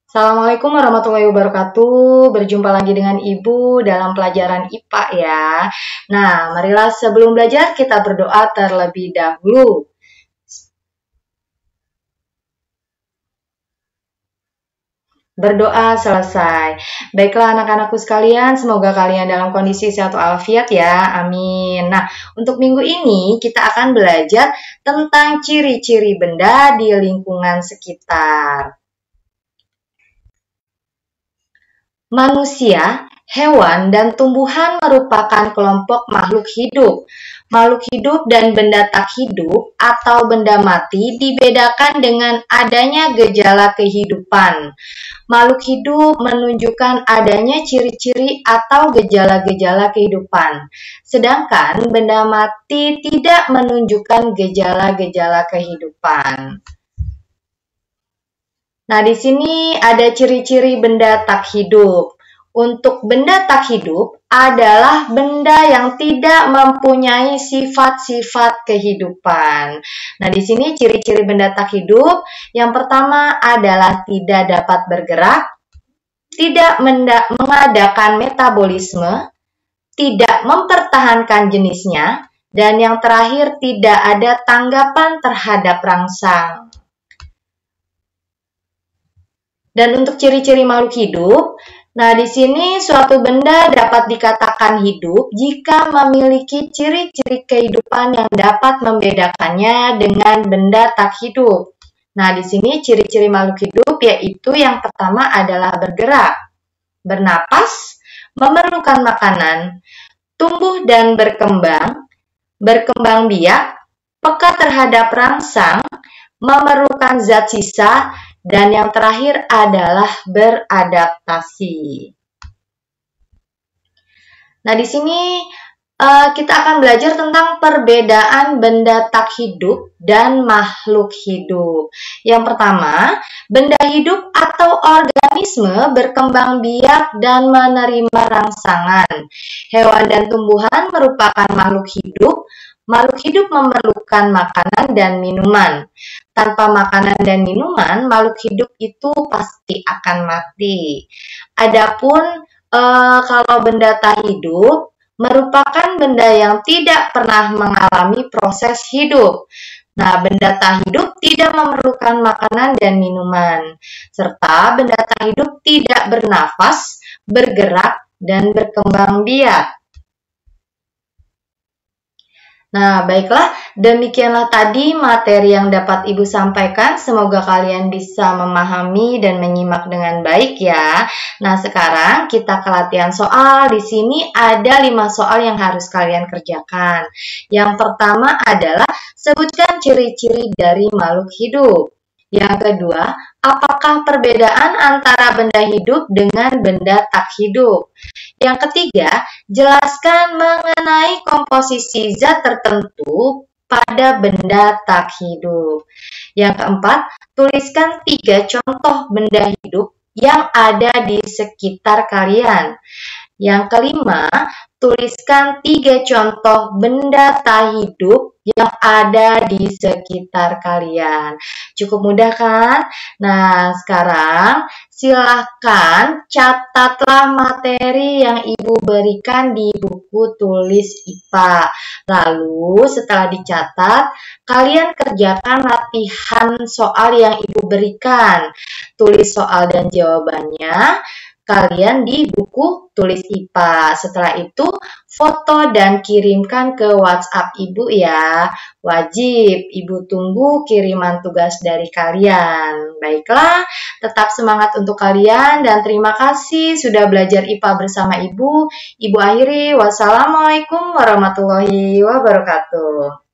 Assalamualaikum warahmatullahi wabarakatuh. Berjumpa lagi dengan Ibu dalam pelajaran IPA ya. Nah, marilah sebelum belajar kita berdoa terlebih dahulu. Berdoa selesai. Baiklah anak-anakku sekalian, semoga kalian dalam kondisi sehat walafiat ya. Amin. Nah, untuk minggu ini kita akan belajar tentang ciri-ciri benda di lingkungan sekitar. Manusia, hewan, dan tumbuhan merupakan kelompok makhluk hidup. Makhluk hidup dan benda tak hidup atau benda mati dibedakan dengan adanya gejala kehidupan. Makhluk hidup menunjukkan adanya ciri-ciri atau gejala-gejala kehidupan, sedangkan benda mati tidak menunjukkan gejala-gejala kehidupan. Nah, di sini ada ciri-ciri benda tak hidup. Untuk benda tak hidup adalah benda yang tidak mempunyai sifat-sifat kehidupan. Nah, di sini ciri-ciri benda tak hidup yang pertama adalah tidak dapat bergerak, tidak mengadakan metabolisme, tidak mempertahankan jenisnya, dan yang terakhir tidak ada tanggapan terhadap rangsang. Dan untuk ciri-ciri makhluk hidup, nah di sini suatu benda dapat dikatakan hidup jika memiliki ciri-ciri kehidupan yang dapat membedakannya dengan benda tak hidup. Nah di sini ciri-ciri makhluk hidup yaitu yang pertama adalah bergerak, bernapas, memerlukan makanan, tumbuh dan berkembang biak, peka terhadap rangsang, memerlukan zat sisa, dan yang terakhir adalah beradaptasi. Nah, di sini kita akan belajar tentang perbedaan benda tak hidup dan makhluk hidup. Yang pertama, benda hidup atau organisme berkembang biak dan menerima rangsangan. Hewan dan tumbuhan merupakan makhluk hidup. Makhluk hidup memerlukan makanan dan minuman. Tanpa makanan dan minuman, makhluk hidup itu pasti akan mati. Adapun kalau benda tak hidup merupakan benda yang tidak pernah mengalami proses hidup. Nah, benda tak hidup tidak memerlukan makanan dan minuman, serta benda tak hidup tidak bernafas, bergerak, dan berkembang biak. Nah, baiklah, demikianlah tadi materi yang dapat Ibu sampaikan. Semoga kalian bisa memahami dan menyimak dengan baik ya. Nah, sekarang kita ke latihan soal. Di sini ada 5 soal yang harus kalian kerjakan. Yang pertama adalah sebutkan ciri-ciri dari makhluk hidup. Yang kedua, apakah perbedaan antara benda hidup dengan benda tak hidup? Yang ketiga, jelaskan mengenai komposisi zat tertentu pada benda tak hidup. Yang keempat, tuliskan 3 contoh benda hidup yang ada di sekitar kalian. Yang kelima, tuliskan 3 contoh benda tak hidup yang ada di sekitar kalian. Cukup mudah kan? Nah, sekarang silakan catatlah materi yang Ibu berikan di buku tulis IPA. Lalu setelah dicatat, kalian kerjakan latihan soal yang Ibu berikan. Tulis soal dan jawabannya kalian di buku tulis IPA. Setelah itu, foto dan kirimkan ke WhatsApp Ibu ya. Wajib, Ibu tunggu kiriman tugas dari kalian. Baiklah, tetap semangat untuk kalian dan terima kasih sudah belajar IPA bersama Ibu. Ibu akhiri, wassalamualaikum warahmatullahi wabarakatuh.